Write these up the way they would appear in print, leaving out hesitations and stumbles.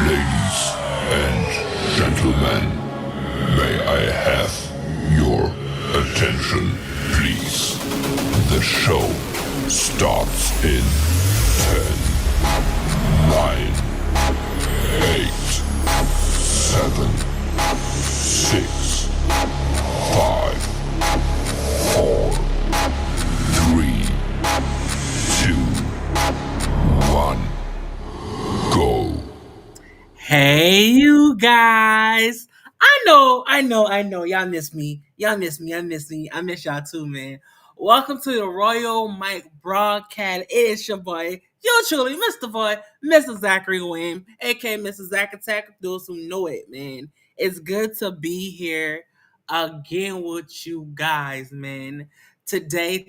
Ladies and gentlemen, may I have your attention, please? The show starts in 10, 9, 8, 7, 6, 5, 4, 3, 2, 1, go. Hey, you guys. I know. Y'all miss me. I miss y'all too, man. Welcome to the Royal Mike broadcast. It is your boy, yours truly, Mr. Boy, Mr. Zachary Wayne, aka Mr. Zach Attack. Those who know it, man. It's good to be here again with you guys, man. Today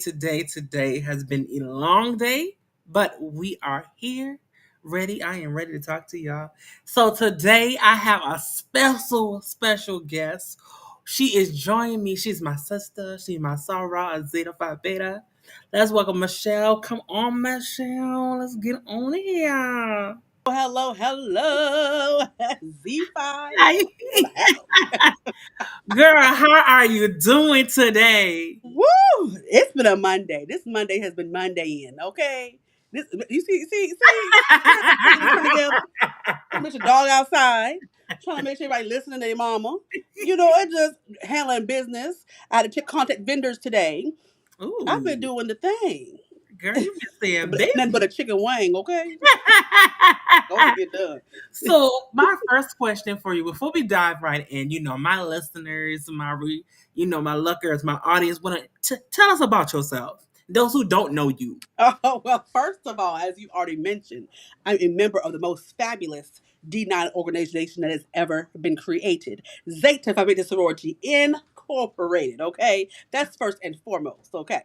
has been a long day, but we are here ready. I am ready to talk to y'all. So today I have a special guest. She is joining me. She's my sister. She's my Sarah, a Zeta Phi Beta. Let's welcome Michelle. Come on, Michelle. Let's get on here. Hello. Z5 Hi. in the house. Girl, how are you doing today? Woo! It's been a Monday. This Monday has been Monday in, okay? This see, I got some things to turn together. Trying to make your dog outside. Trying to make sure everybody listening to their mama. It just handling business. I had to contact vendors today. I've been Ooh, doing the thing. girl, you been saying But it's nothing but busy. a chicken wing, okay? Go to get done. So my first question for you, before we dive right in, my listeners, my lookers, my audience, want to tell us about yourself. Those who don't know you. Oh, well, first of all, as you already mentioned, I'm a member of the most fabulous D9 organization that has ever been created, Zeta Phi Beta Sorority Incorporated, okay? That's first and foremost, okay?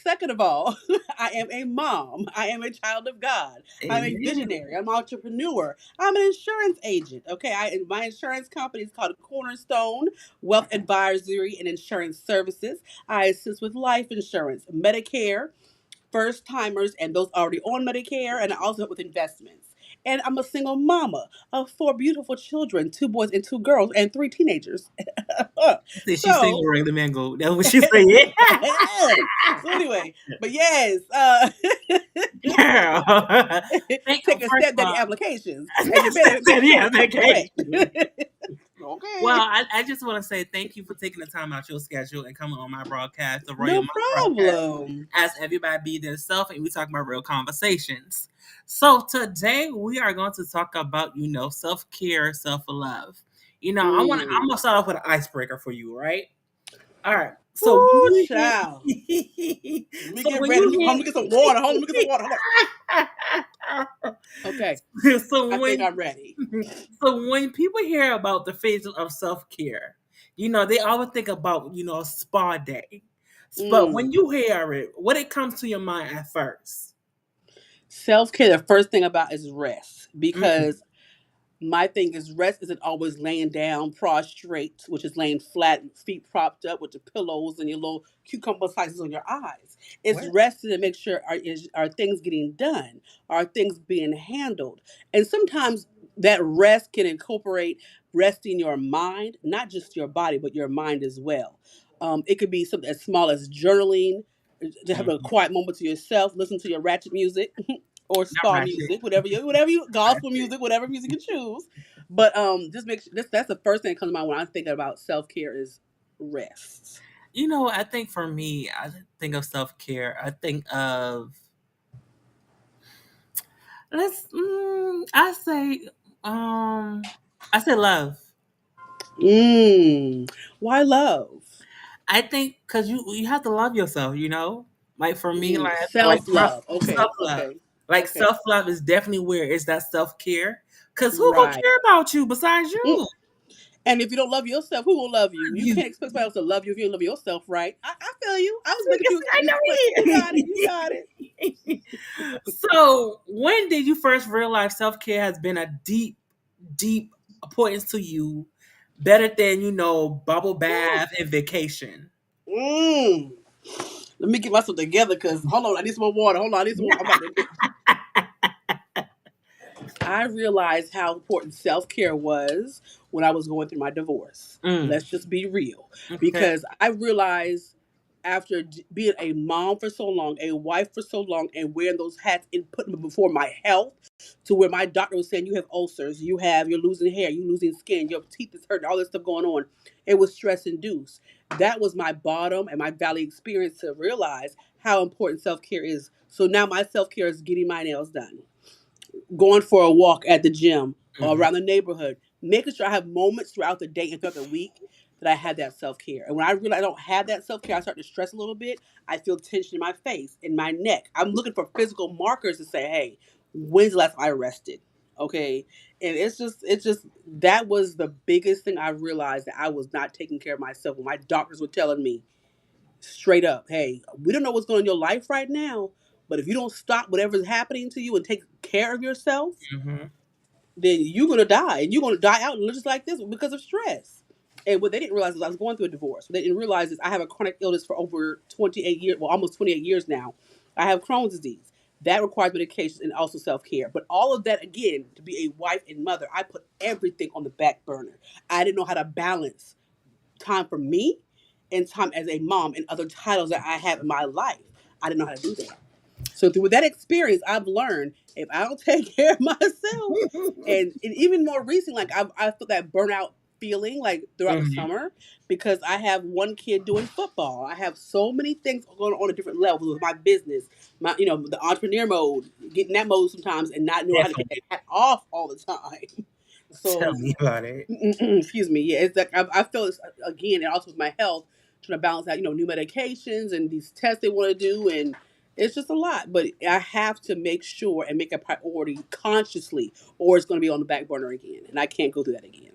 Second of all, I am a mom. I am a child of God. I'm a Amen. visionary. I'm an entrepreneur. I'm an insurance agent, okay? My insurance company is called Cornerstone Wealth Advisory and Insurance Services. I assist with life insurance, Medicare, first timers, and those already on Medicare, and I also help with investments. And I'm a single mama of four beautiful children, two boys and two girls, and three teenagers. Said she so, single regular mango. That's what she said. so anyway, but yes, Girl. take a First of stepdaddy all, applications, and you better make sure yeah, it's correct. vacation. Well, Okay, I just want to say thank you for taking the time out your schedule and coming on my broadcast, the Royal no Monk broadcast. problem. As everybody be themselves and we talk about real conversations. So today we are going to talk about, self-care, self-love. I'm Mm. gonna start off with an icebreaker for you, right? All right. So when Woo, you child. hear Let me so get when ready. you Let me get some water. Hold on, let me get some water. Hold on. Okay, hear so I think when I'm ready. so when people hear about the phase of self-care, they always think about, a spa day. But Mm. when you hear it, what it comes to your mind at first? Self care, the first thing about is rest Mm, because my thing is rest isn't always laying down prostrate, which is laying flat, feet propped up with the pillows and your little cucumber slices on your eyes. It's what? resting to make sure are things getting done? Are things being handled? And sometimes that rest can incorporate resting your mind, not just your body, but your mind as well. It could be something as small as journaling, to have a Mhm. quiet moment to yourself, listen to your ratchet music or Not spa ratchet. music, whatever you gospel Ratchet. music, whatever music you choose. But just make sure that's the first thing that comes to mind when I'm thinking about self care is rest. I think for me, I think of self-care. I think of let's I say love. Why love? I think because you have to love yourself, you know. Like for me, like Self my love. Okay, self love, okay, like okay. self love is definitely where it's that self care. Cause who gonna Right. care about you besides Mm. you? And if you don't love yourself, who will love you? You You can't expect somebody else to love you if you don't love yourself, right? I feel you. I was see, making sure I you explain. You got it. You got it. know. So when did you first realize self care has been a deep, deep importance to you, better than bubble Woo. bath and vacation? Mm. Let me get myself together because hold on, I need some more water. Hold on, I need some more. I'm about to. I realized how important self care was when I was going through my divorce. Mm, Let's just be real. okay. Because I realized after being a mom for so long, a wife for so long, and wearing those hats and putting them before my health, to where my doctor was saying, you have ulcers, you're losing hair, you're losing skin, your teeth is hurting, all this stuff going on. It was stress induced. That was my bottom and my valley experience to realize how important self care is. So now my self care is getting my nails done, going for a walk at the gym or Mhm. around the neighborhood, making sure I have moments throughout the day and throughout the week that I have that self care. And when I realize I don't have that self care, I start to stress a little bit. I feel tension in my face, in my neck. I'm looking for physical markers to say, hey, when's the last time I rested? Okay. And it's just that was the biggest thing I realized, that I was not taking care of myself. When my doctors were telling me straight up, hey, we don't know what's going on in your life right now, but if you don't stop whatever's happening to you and take care of yourself, Mhm. then you're gonna die, and you're gonna die out just like this because of stress. And what they didn't realize is I was going through a divorce. What they didn't realize is I have a chronic illness for over 28 years, well, almost 28 years now. I have Crohn's disease. That requires medications and also self care. But all of that, again, to be a wife and mother, I put everything on the back burner. I didn't know how to balance time for me and time as a mom and other titles that I have in my life. I didn't know how to do that. So through that experience, I've learned if I don't take care of myself, and even more recently, like I feel that burnout feeling like throughout the Mhm. summer because I have one kid doing football. I have so many things going on at different levels with my business, my the entrepreneur mode, getting that mode sometimes and not knowing how to get that Definitely. hat off all the time. Tell So me about it. excuse me, yeah, it's like I feel this again, and also with my health, trying to balance out, new medications and these tests they want to do, and it's just a lot. But I have to make sure and make a priority consciously, or it's going to be on the back burner again, and I can't go through that again.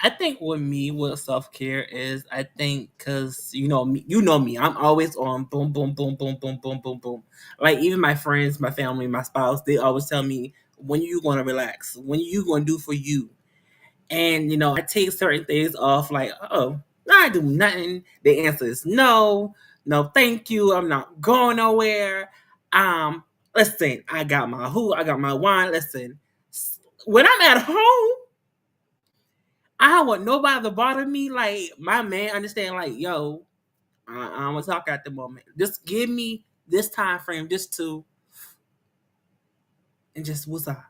I think with me, what self care is, I think because you know me, I'm always on boom, boom, boom, boom, boom, boom, boom, boom. Like even my friends, my family, my spouse, they always tell me, when you going to relax, when you going to do for you. And I take certain things off, like, oh, I do nothing. The answer is no, no, thank you. I'm not going nowhere. Listen, I got my wine. Listen, when I'm at home, I don't want nobody to bother me. Like my man understand, like, yo, I'm gonna talk at the moment. Just give me this time frame, just to and just what's up.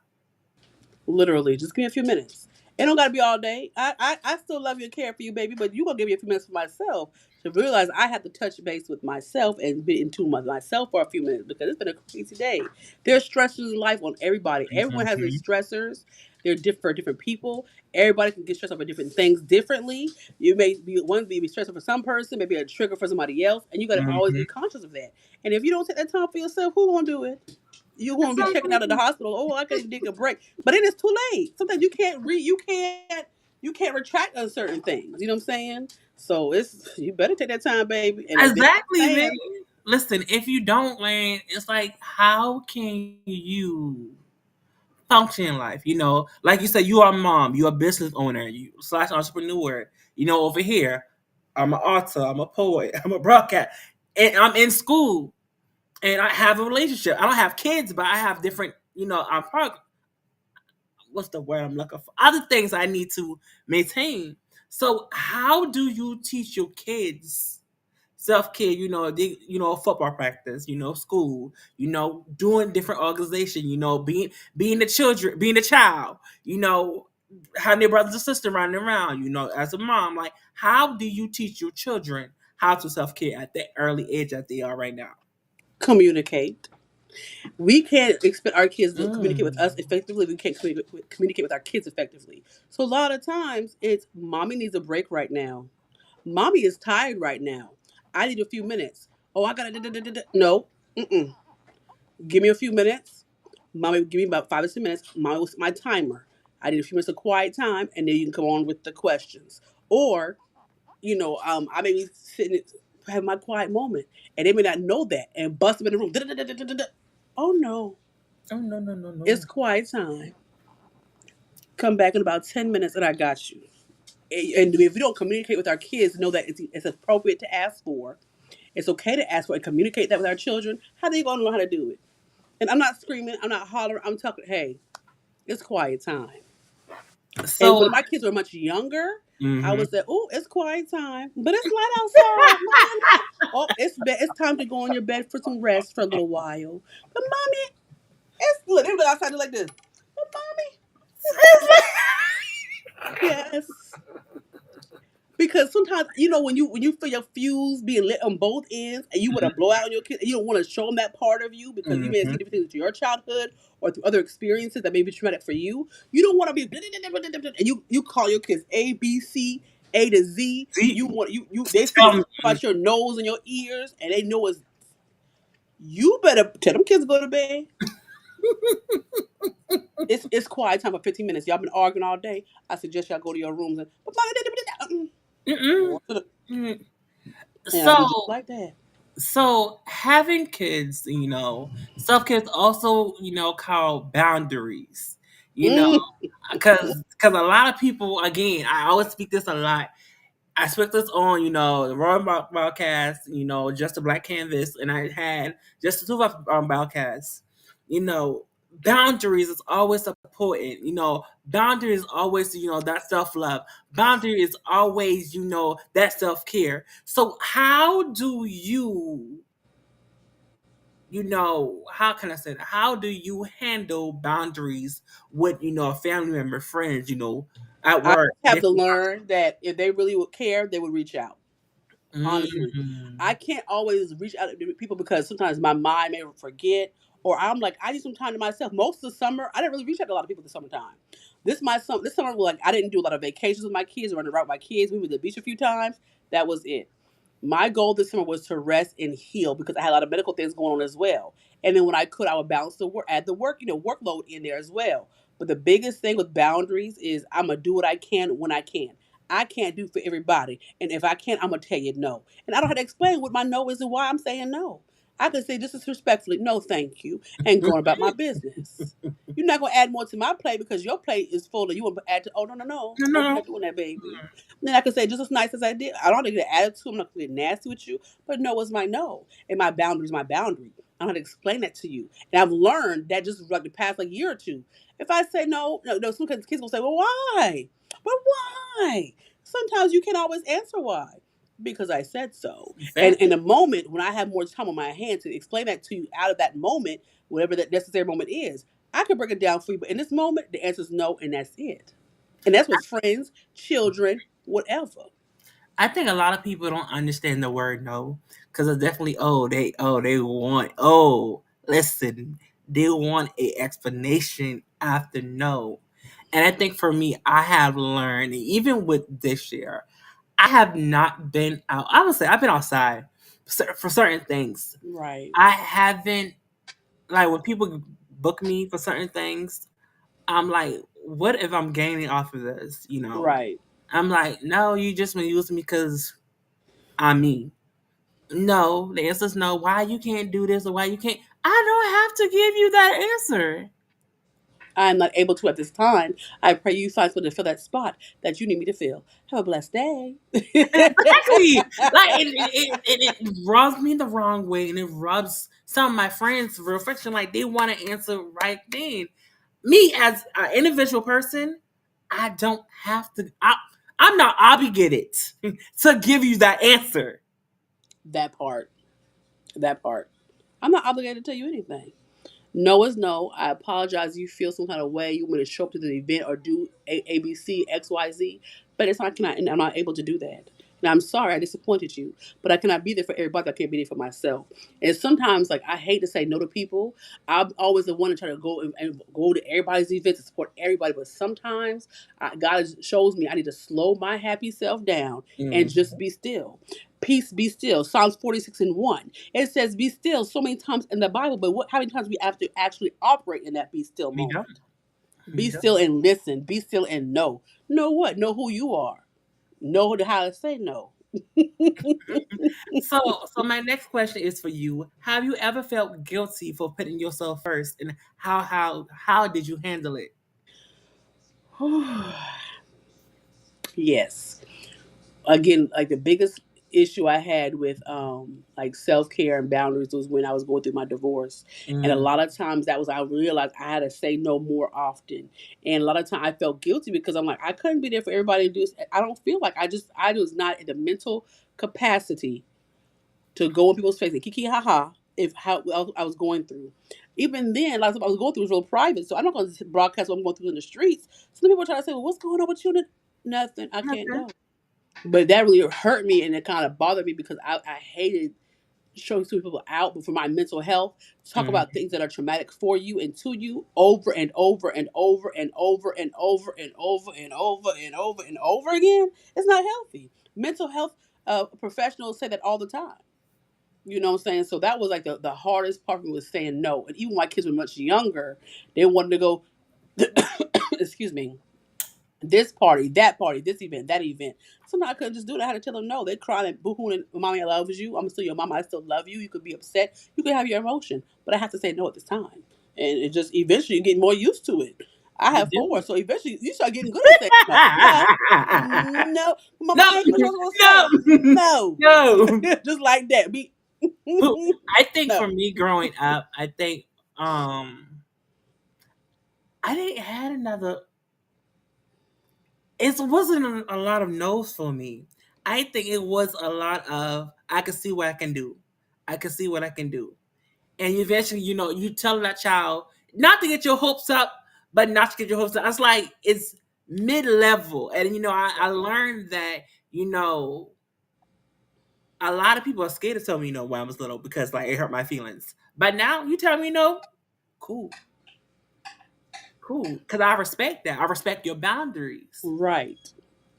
Literally, just give me a few minutes. It don't gotta be all day. I still love you and care for you, baby, but you gonna give me a few minutes for myself to realize I have to touch base with myself and be in tune with myself for a few minutes because it's been a crazy day. There's stressors in life on everybody. Everyone has their Mhm. stressors. They're different for different people. Everybody can get stressed over different things differently. You may be one be stressful for some person, maybe a trigger for somebody else, and you gotta always Mhm. be conscious of that. And if you don't take that time for yourself, who gonna do it? You That's won't be checking out of the something. hospital. Oh, I can't take a break, but then it's too late. Sometimes you can't retract on certain things. You know what I'm saying? So it's you better take that time, baby. And if it's Exactly, man. planned, Listen, if you don't, man, it's like, how can you function in life? Like you said, you are a mom, you're a business owner, you slash entrepreneur. Over here, I'm an author, I'm a poet, I'm a broadcast, and I'm in school, and I have a relationship. I don't have kids, but I have different, I'm what's the word I'm looking for? Other things I need to maintain. So, how do you teach your kids self care? Football practice, school, doing different organization, being the children, being a child, having their brothers and sisters running around, as a mom. Like, how do you teach your children how to self care at the early age that they are right now? communicate. We can't expect our kids to communicate with us Mm. effectively. We can't communicate with our kids effectively. So a lot of times it's mommy needs a break right now. Mommy is tired right now. I need a few minutes. Oh, I gotta. No, mm-mm. Give me a few minutes. Mommy, give me about 5 or 6 minutes. Mommy was my timer. I need a few minutes of quiet time, and then you can come on with the questions. Or, I may be sitting, have my quiet moment, and they may not know that, and bust them in the room. Oh no, Oh no no no it's no. quiet time. Come back in about 10 minutes, and I got you. And if we don't communicate with our kids, know that it's appropriate to ask for. It's okay to ask for and communicate that with our children. How they gonna know how to do it? And I'm not screaming. I'm not hollering. I'm talking. Hey, it's quiet time. And So. when my kids were much younger, I Mhm. would say, "Oh, it's quiet time, but it's light outside, mommy. Oh, it's time to go on your bed for some rest for a little while. But mommy, it's look. They look outside like this. But mommy, it's yes." Because sometimes when you feel your fuse being lit on both ends, and you want to blow out on your kid, and you don't want to show them that part of you because you may have seen Mhm. different things through your childhood or through other experiences that may be traumatic for you. You don't want to be and you call your kids A B C A to Z. See, You want you they see tell something me. about your nose and your ears, and they know it's you better tell them kids to go to bed. It's quiet time for 15 minutes. Y'all been arguing all day. I suggest y'all go to your rooms Mm-mm. and Mm. and I do just So like that. so having kids, self kids also, call boundaries. You know, Mm. because a lot of people, again, I always speak this a lot. I spoke this on, the Royal Broadcast, Just a Black Canvas, and I had just the two of us on broadcast. You know, boundaries is always important. Boundaries always, that self love. Boundary is always, that self care. So how do how can I say that? How do you handle boundaries with, a family member, friends, at I work, have to different. learn that if they really would care, they would reach out. Honestly, I Mm. can't always reach out to people because sometimes my mind may forget, or I'm like, I need some time to myself. Most of the summer, I didn't really reach out to a lot of people this summertime. This summer, like I didn't do a lot of vacations with my kids, running around with my kids. We went to the beach a few times. That was it. My goal this summer was to rest and heal because I had a lot of medical things going on as well. And then when I could, I would balance the work, add the work, workload in there as well. But the biggest thing with boundaries is I'm gonna do what I can when I can. I can't do for everybody, and if I can't, I'm gonna tell you no. And I don't have to explain what my no is and why I'm saying no. I can say just as respectfully, no, thank you, and going about my business. You're not gonna add more to my plate because your plate is full, and you want to add to. Oh no, no, no, No, no, no. we're not doing that, baby. Then I can say just as nice as I did. I don't have to get an attitude. I'm not gonna get nasty with you, but no is my no, and my boundary is my boundary. I don't have to explain that to you, and I've learned that just like the past like year or two. If I say no, no, no, some kids will say, "Well, why? But why?" Sometimes you can't always answer why. Because I said so. And Exactly. in a moment when I have more time on my hands to explain that to you out of that moment, whatever that necessary moment is, I can break it down for you. But in this moment, the answer is no, and that's it. And that's with friends, children, whatever. I think a lot of people don't understand the word no because it's definitely they want listen, they want a explanation after no. And I think for me, I have learned even with this year, I have not been out. I would say I've been outside for certain things. Right. I haven't, like, when people book me for certain things, I'm like, what if I'm gaining off of this? Right. I'm like, no, you just been using me because I'm me. No, the answer is no. Why you can't do this or why you can't? I don't have to give you that answer. I'm not able to at this time. I pray you find someone to fill that spot that you need me to fill. Have a blessed day. Exactly. Like it rubs me the wrong way, and it rubs some of my friends' reflection like they want to answer right then. Me as an individual person, I don't have to. I'm not obligated to give you that answer. That part. That part. I'm not obligated to tell you anything. No is no. I apologize. You feel some kind of way. You want me to show up to the event or do ABC, XYZ, but it's not. I'm not able to do that. Now I'm sorry I disappointed you, but I cannot be there for everybody. I can't be there for myself. And sometimes, like I hate to say no to people. I'm always the one to try to go and go to everybody's events and support everybody. But sometimes God shows me I need to slow my happy self down and Mm. just be still. Peace, be still. Psalms 46:1. It says be still so many times in the Bible, but how many times we have to actually operate in that be still We don't. moment? We Be don't. still and listen. Be still and know. Know what? Know who you are. Know how to say no. So my next question is for you. Have you ever felt guilty for putting yourself first, and how did you handle it? Yes. Again, like the biggest issue I had with like self care and boundaries was when I was going through my divorce. And a Mm, lot of times that was I realized I had to say no more often. And a lot of time I felt guilty because I'm like, I couldn't be there for everybody to do this. I don't feel like I was not in the mental capacity to go in people's face and kiki ha ha if how else I was going through. Even then, a lot of stuff I was going through was real private, so I'm not going to broadcast what I'm going through in the streets. Some people try to say, "Well, what's going on with you?" Nothing. I can't okay. go. But that really hurt me, and it kind of bothered me because I hated showing some people out. But for my mental health, talk Mm, about things that are traumatic for you and to you over and over and over and over and over and over and over and over and over again. It's not healthy. Mental health professionals say that all the time. You know what I'm saying? So that was like the hardest part for me was saying no. And even when my kids were much younger, they wanted to go, excuse me, this party, that party, this event, that event. Sometimes I couldn't just do it. I had to tell them no. They cried and boo-hooing and mommy, I love you. I'm still your mama. I still love you. You could be upset. You could have your emotion. But I have to say no at this time. And it just eventually you get more used to it. I you have four, do. so eventually you start getting good at saying no. No. No. Mama, No, I ain't what I was gonna say. no, No. no. Just like that. Be I think for no. me growing up, I think I didn't had another. It wasn't a lot of no's for me. I think it was a lot of I can see what I can do. I can see what I can do. And eventually, you tell that child not to get your hopes up, but not to get your hopes up. It's like it's mid level, and I learned that you know a lot of people are scared to tell me no when I was little because like it hurt my feelings. But now you tell me no, cool, cool, because I respect that. I respect your boundaries. Right.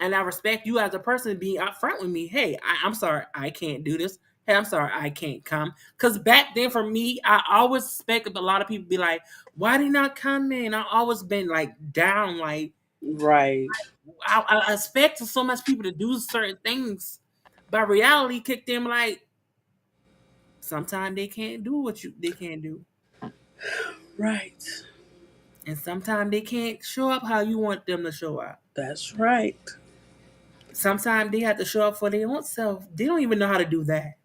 And I respect you as a person being upfront with me. Hey, I'm sorry, I can't do this. Hey, I'm sorry, I can't come. Because back then, for me, I always expected a lot of people be like, "Why did not come in?" I always been like down, like Right. I expected so much people to do certain things, but reality kicked in. Like sometimes they can't do what they can't do, Right. and sometimes they can't show up how you want them to show up. That's right. Sometimes they have to show up for their own self. They don't even know how to do that.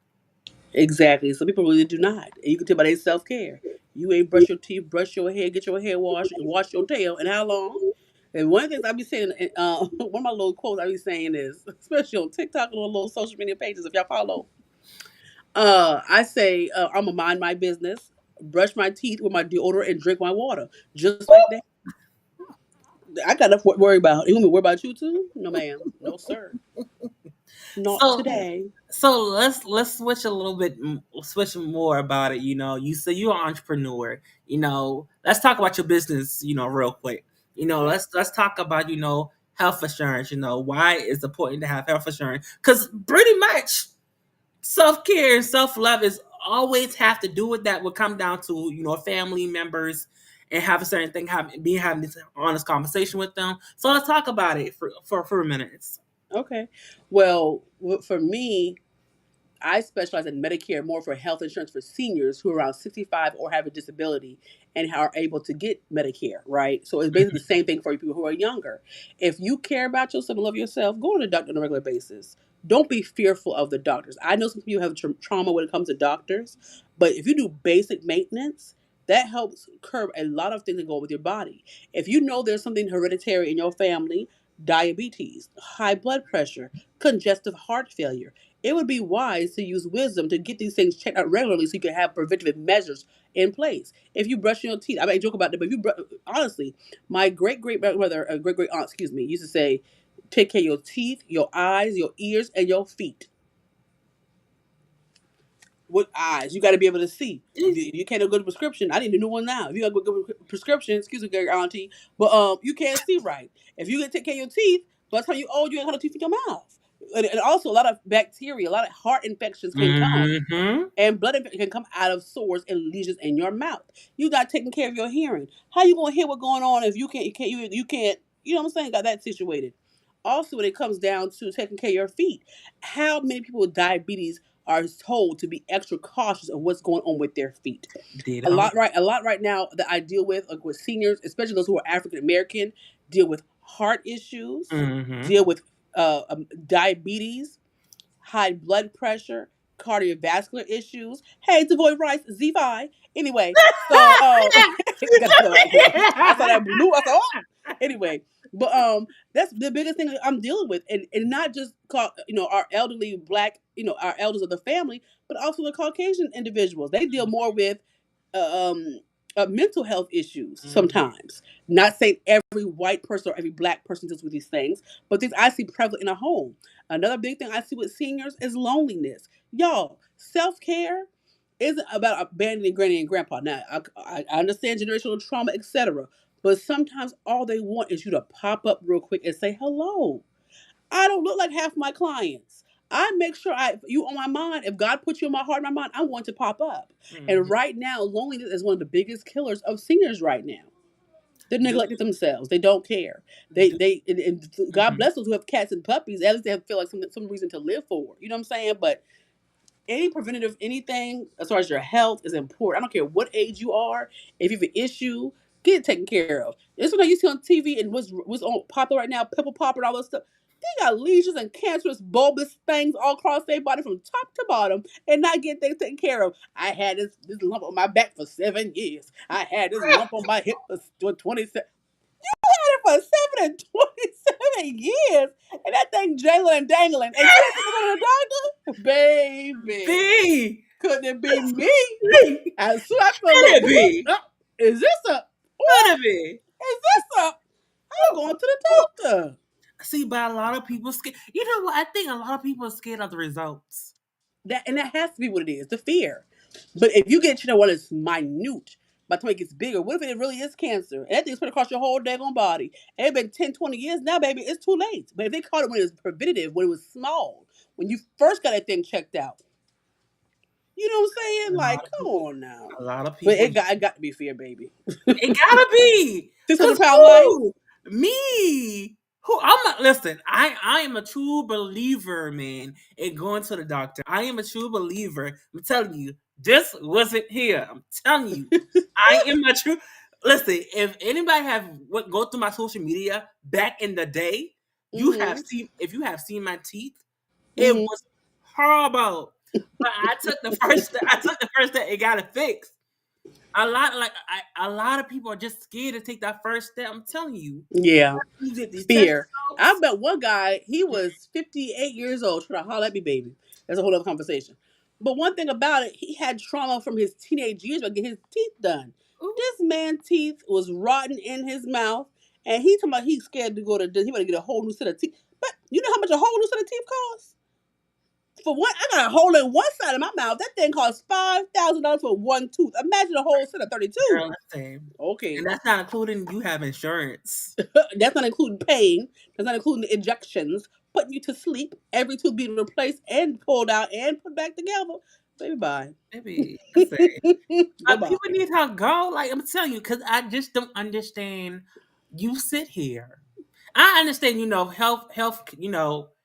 Exactly. Some people really do not. And you can tell by their self care. You ain't brush your teeth, brush your hair, get your hair washed, and wash your tail. And how long? And one of the things I be saying, one of my little quotes I be saying is, especially on TikTok and on little social media pages, if y'all follow, I say, I'm going to mind my business, brush my teeth with my deodorant, and drink my water. Just like that. I got enough to worry about. You want me to worry about you too? No, ma'am. No, sir. Not So today. let's switch a little bit, switch more about it. You say you're an entrepreneur. Let's talk about your business. Real quick. Okay. Let's talk about health insurance. Why it's important to have health insurance because pretty much self care and self love is always have to do with that. Will come down to family members and have a certain thing having this honest conversation with them. So let's talk about it for a minute. Okay. Well, for me, I specialize in Medicare more for health insurance for seniors who are around 65 or have a disability and are able to get Medicare, right? So it's basically the same thing for people who are younger. If you care about yourself and love yourself, go to the doctor on a regular basis. Don't be fearful of the doctors. I know some people have trauma when it comes to doctors, but if you do basic maintenance, that helps curb a lot of things that go on with your body. If you know there's something hereditary in your family, diabetes, high blood pressure, congestive heart failure, it would be wise to use wisdom to get these things checked out regularly so you can have preventative measures in place. If you brush your teeth, I mean, I joke about that, but if you honestly, my great great grandmother, great great aunt, excuse me, used to say, take care of your teeth, your eyes, your ears, and your feet. With eyes, you got to be able to see. You can't have a good prescription. I need a new one now. If you got a good prescription, excuse me, Gary Auntie, but you can't see right. If you can take care of your teeth, by the time you're old, you ain't got no teeth in your mouth. And also, a lot of bacteria, a lot of heart infections can come, Mm-hmm. and blood infection can come out of sores and lesions in your mouth. You not taking care of your hearing. How you gonna hear what's going on if you can't, you know what I'm saying? Got that situated. Also, when it comes down to taking care of your feet, how many people with diabetes are told to be extra cautious of what's going on with their feet? They A don't. lot, right? A lot right now that I deal with, like with seniors, especially those who are African American, deal with heart issues, Mm-hmm. deal with diabetes, high blood pressure, cardiovascular issues. Hey, Devoy Rice, Z5. Anyway, so I saw that blue. I said, oh. Anyway, but that's the biggest thing that I'm dealing with, and not just our elderly black, our elders of the family, but also the Caucasian individuals. They deal more with uh, um mental health issues Mm-hmm. sometimes. Not saying every white person or every black person deals with these things, but things I see prevalent in a home. Another big thing I see with seniors is loneliness. Y'all, self care isn't about abandoning granny and grandpa. Now, I understand generational trauma, etc., but sometimes all they want is you to pop up real quick and say hello. I don't look like half my clients. I make sure you on my mind. If God puts you in my heart and my mind, I'm going to pop up. And Mm-hmm. right now, loneliness is one of the biggest killers of seniors right now. They're Do, neglecting themselves. They don't care. do, And God mm-hmm. bless those who have cats and puppies. At least they feel like some reason to live for. You know what I'm saying? But any preventative anything as far as your health is important. I don't care what age you are. If you have an issue, get it taken care of. It's what you see on TV and what's on popular right now, pimple popper and all that stuff. They got lesions and cancerous bulbous things all across their body from top to bottom and not get things taken care of. I had this lump on my back for 7 years. I had this lump on my hip for 27 for 7 and 27 years. And that thing jangling and dangling. And you have to go to the doctor? Baby. B. Couldn't it be me? Could As soon as I feel a little it boop, be? oh, is this a, Could what? it be? Is this a, I'm going to the doctor. See, but a lot of people scared. You know what? I think a lot of people are scared of the results. That has to be what it is, the fear. But if you get one that's minute, by the time it gets bigger, what if it really is cancer? And that thing's put across your whole daggone body. And it's been 10, 20 years now, baby, it's too late. But if they caught it when it was preventative, when it was small, when you first got that thing checked out, you know what I'm saying? A lot Like, of come people. on now. A lot of But people. it got to be fear, baby. It gotta be. 600 Cause pound life? who? Me. Who I'm not listen, I am a true believer, man, in going to the doctor. I am a true believer. I'm telling you, this wasn't here. I'm telling you. I am a true listen, if anybody have what go through my social media back in the day, you have Mm-hmm. seen if you have seen my teeth, it Mm-hmm. was horrible. But I took the first step. I took the first step and got it fixed. A lot of people are just scared to take that first step. I'm telling you. Yeah. You get these test Fear. I results. met one guy, he was 58 years old, trying to holler at me, baby. That's a whole other conversation. But one thing about it, he had trauma from his teenage years by getting his teeth done. Ooh, This man's teeth was rotten in his mouth, and he talking about he's scared to go to, he want to get a whole new set of teeth. But you know how much a whole new set of teeth costs? For one, I got a hole in one side of my mouth. That thing costs $5,000 for one tooth. Imagine a whole set of 32. girl, listen. Okay. And that's not including you have insurance. That's not including pain. That's not including the injections, putting you to sleep, every tooth being replaced and pulled out and put back together. Baby, bye. Maybe listen. Goodbye. People need her go. Like I'm telling you, because I just don't understand. You sit here. I understand, health,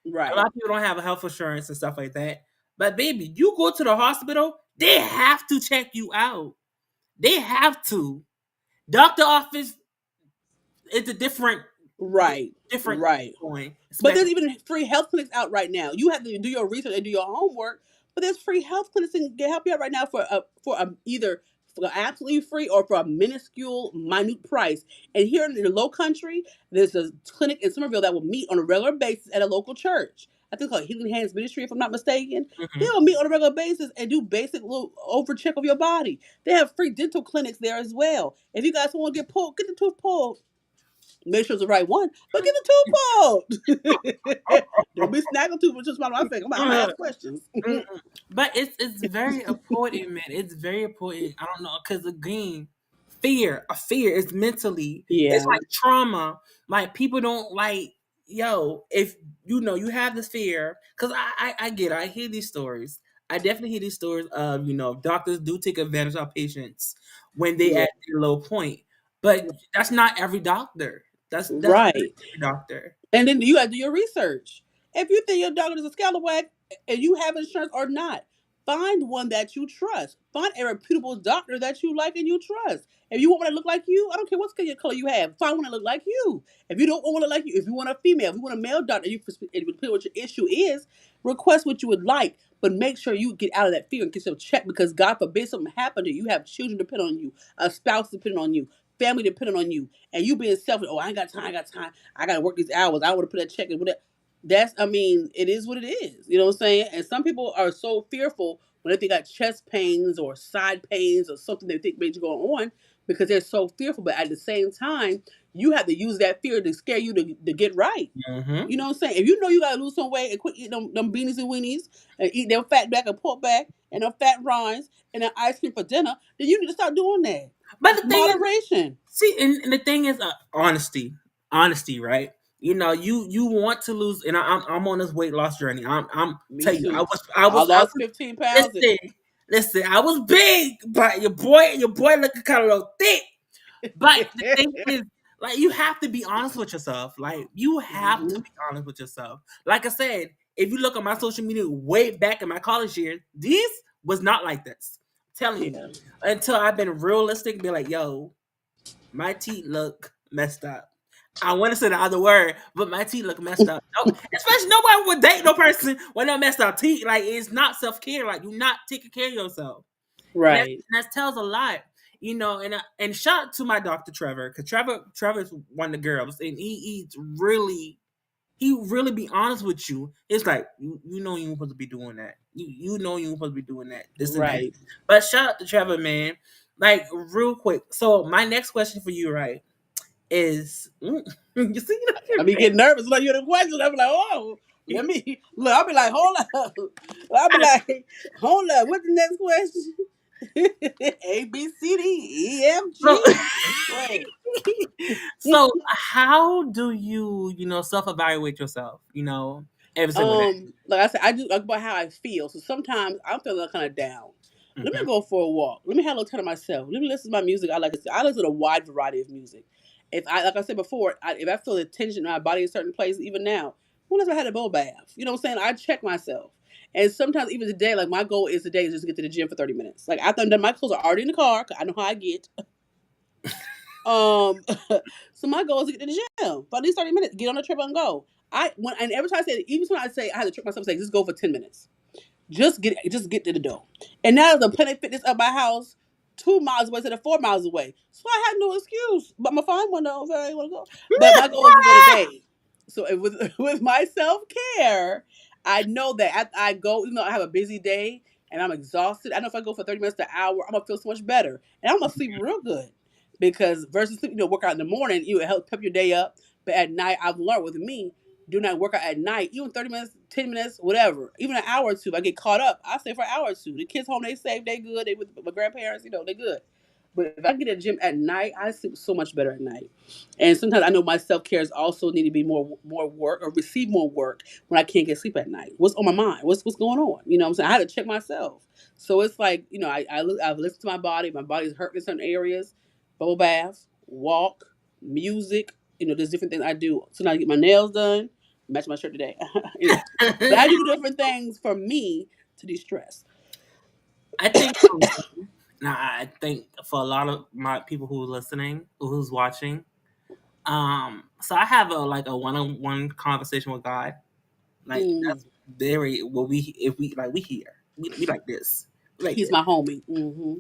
a lot Right. of people don't have a health insurance and stuff like that. But baby, you go to the hospital, they have to check you out. They have to. Doctor office, it's a Right. different Right. point. But there's Especially even free health clinics out right now. You have to do your research and do your homework. But there's free health clinics that can help you out right now for either for absolutely free or for a minuscule, minute price. And here in the Low Country, there's a clinic in Somerville that will meet on a regular basis at a local church. I think it's called Healing Hands Ministry, if I'm not mistaken. mhm, They'll meet on a regular basis and do basic little overcheck of your body. They have free dental clinics there as well. If you guys want to get pulled, get the tooth pulled. Make sure it's the right one, but get the tooth pulled. Don't be snagging tooth just out of my face. I'm gonna Mm, ask questions. mm. But it's very important, man. It's very important. I don't know, because again, fear is mentally. It's Yeah, like trauma. Like people don't like, yo, if you have this fear, because I get it. I hear these stories. I definitely hear these stories of doctors do take advantage of patients when they yeah, at their low point. But that's not every doctor. That's not right. every doctor. And then you got to do your research. If you think your doctor is a scalawag and you have insurance or not, find one that you trust. Find a reputable doctor that you like and you trust. If you want one that look like you, I don't care what skin color you have. Find one that look like you. If you don't want to look like you, if you want a female, if you want a male doctor, and you put what your issue is, request what you would like. But make sure you get out of that fear and get yourself checked because God forbid something happen to you. You have children depending on you, a spouse depending on you, family depending on you, and you being selfish. Oh, I ain't got time. I got time. I gotta work these hours. I want to put that check in. Whatever. That's, I mean, it is what it is. You know what I'm saying? And some people are so fearful when they got chest pains or side pains or something they think made you go on because they're so fearful. But at the same time, you have to use that fear to scare you to get right. Hmm. You know what I'm saying? If you know you gotta lose some weight and quit eating them beanies and weenies and eat them fat back and pork back and them fat rinds and then ice cream for dinner, then you need to start doing that. But the thing is, Moderation. see, and the thing is, honesty, right? You want to lose, and I'm on this weight loss journey. I'm Me tell you, I too. was I I was I lost was 15 pounds. listen. I was big, but your boy looking kind of a little thick. But the thing is, like, you have to be honest with yourself. Like, you have to Mhm. be honest with yourself. Like I said, if you look at my social media way back in my college years, these was not like this. I'm telling you, Yeah. until I've been realistic, and be like, yo, my teeth look messed up. I want to say the other word, but my teeth look messed up. No, especially nobody would date no person with no messed up teeth. Like, it's not self care. Like, you're not taking care of yourself, and Right. that tells a lot. And shout out to my doctor Trevor, because Trevor's one of the girls, and he really be honest with you. It's like you know you supposed to be doing that. You know you supposed to be doing that. This and that. Right. But shout out to Trevor, man. Like, real quick. So my next question for you, right, is you see, I be getting nervous when you the question. I be like, oh, let me look. I'll be like, hold up. I'll be like, hold up. What's the next question? A B C D E F so, G. Wait. so how do you self evaluate yourself? Every single day. Like I said, I do like about how I feel. So sometimes I'm feeling kind of down. Let me Hmm. go for a walk. Let me have a little time to myself. Let me listen to my music. I listen to a wide variety of music. If I, like I said before, if I feel the tension in my body in certain places, even now, when have I had a bowl bath? You know what I'm saying? I check myself. And sometimes even today, like my goal is today is just to get to the gym for 30 minutes. Like after I'm done, my clothes are already in the car 'cause I know how I get. Um, so my goal is to get to the gym for at least 30 minutes. Get on the treadmill and go. And every time I say, even when I say I had to trick myself, say just go for 10 minutes. Just get to the door. And now there's a Planet Fitness up my house, 2 miles away instead of 4 miles away. So I had no excuse. But my find one though if I want to go. But my goal is to go today. So with with my self care, I know that I go, even though I have a busy day and I'm exhausted. I know if I go for 30 minutes to an hour, I'm gonna feel so much better, and I'm gonna sleep real good. Because versus sleep, work out in the morning, it help pep your day up. But at night, I've learned with me, do not work out at night, even 30 minutes, 10 minutes, whatever, even an hour or two. If I get caught up, I stay for an hour or two. The kids home, they safe, they good. They with my grandparents, they good. But if I get at the gym at night, I sleep so much better at night. And sometimes I know my self cares also need to be more work or receive more work when I can't get sleep at night. What's on my mind? What's going on? You know what I'm saying? I had to check myself. So it's like, I've listened to my body. My body's hurt in certain areas. Bubble bath, walk, music. There's different things I do. Sometimes I get my nails done. Match my shirt today. Anyway, but I do different things for me to de-stress. I think now I think for a lot of my people who's listening, who's watching, so I have a one-on-one conversation with God. Like, Mm, that's very what we if we like we here. We like this. We like he's this. my homie. Hmm.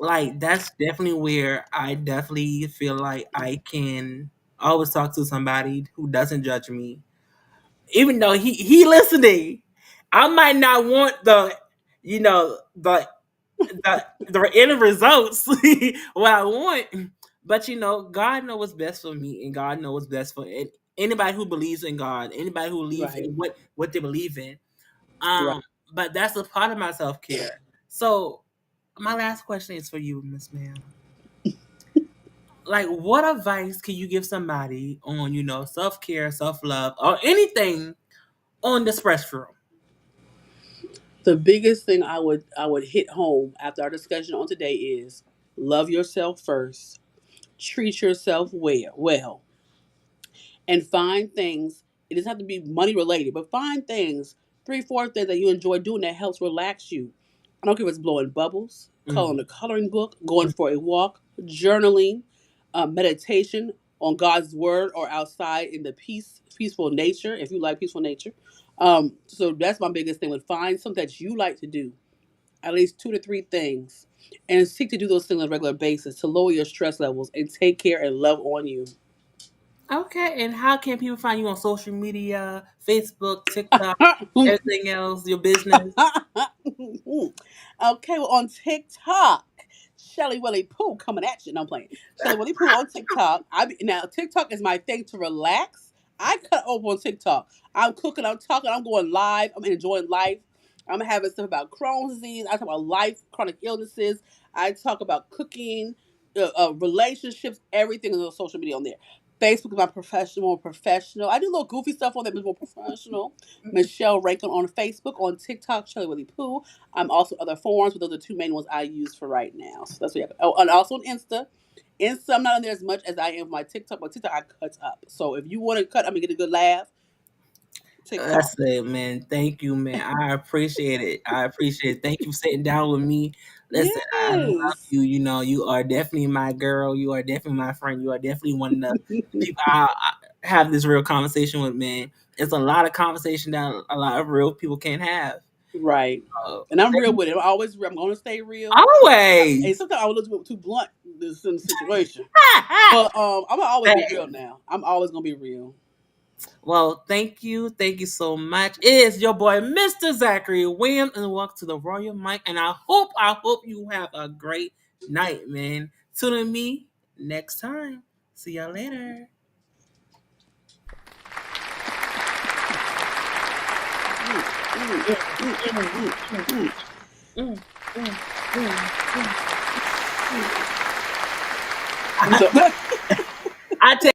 Like, that's definitely where I definitely feel like I can always talk to somebody who doesn't judge me. Even though he listening. I might not want you know, the the end results what I want. But God knows what's best for me, and God knows what's best for anybody who believes in God, anybody who believes Right. in what they believe in. Right. But that's a part of my self care. So my last question is for you, Miss Ma'am. Like, what advice can you give somebody on, self care, self love, or anything on the spectrum? The biggest thing I would hit home after our discussion on today is love yourself first, treat yourself well, and find things. It doesn't have to be money related, but find things, three, four things that you enjoy doing that helps relax you. I don't care if it's blowing bubbles, coloring Mm. a coloring book, going for a walk, journaling, meditation on God's word, or outside in the peaceful nature. If you like peaceful nature, so that's my biggest thing. Would find something that you like to do, at least two to three things, and seek to do those things on a regular basis to lower your stress levels and take care and love on you. Okay, and how can people find you on social media, Facebook, TikTok, everything else, your business? Okay, well, on TikTok, Shelly Willie Pooh coming at you. No, I'm playing. Shelly Willie Pooh on TikTok. Now TikTok is my thing to relax. I cut over on TikTok. I'm cooking. I'm talking. I'm going live. I'm enjoying life. I'm having stuff about Crohn's disease. I talk about life, chronic illnesses. I talk about cooking, relationships, everything on social media on there. Facebook is my professional. I do a little goofy stuff on there, but more professional. Michelle Rankin on Facebook, on TikTok, Shelly Willie Pooh. I'm also other forums, but those are the two main ones I use for right now. So that's what you have. Oh, and also on Insta. Insta, I'm not on there as much as I am with my TikTok, but TikTok I cut up. So if you want to cut, get a good laugh, TikTok. That's it, man. Thank you, man. I appreciate it. I appreciate it. Thank you for sitting down with me. Listen, I love Yes. you. You are definitely my girl. You are definitely my friend. You are definitely one of the people I have this real conversation with, man. It's a lot of conversation that a lot of real people can't have. Right. Uh, And I'm real thank- with it. I'm always real. I'm going to stay real. And always. sometimes I was a little bit too blunt in this situation. But I'm gonna always be real now. I'm always gonna be real. Well, thank you. Thank you so much. It is your boy, Mr. Zachary Williams, and welcome to the Royal Mic. And I hope you have a great night, man. Tune in me next time. See y'all later. Mm, mm, mm, mm, mm. Mm, mm, mm, mm. So- I take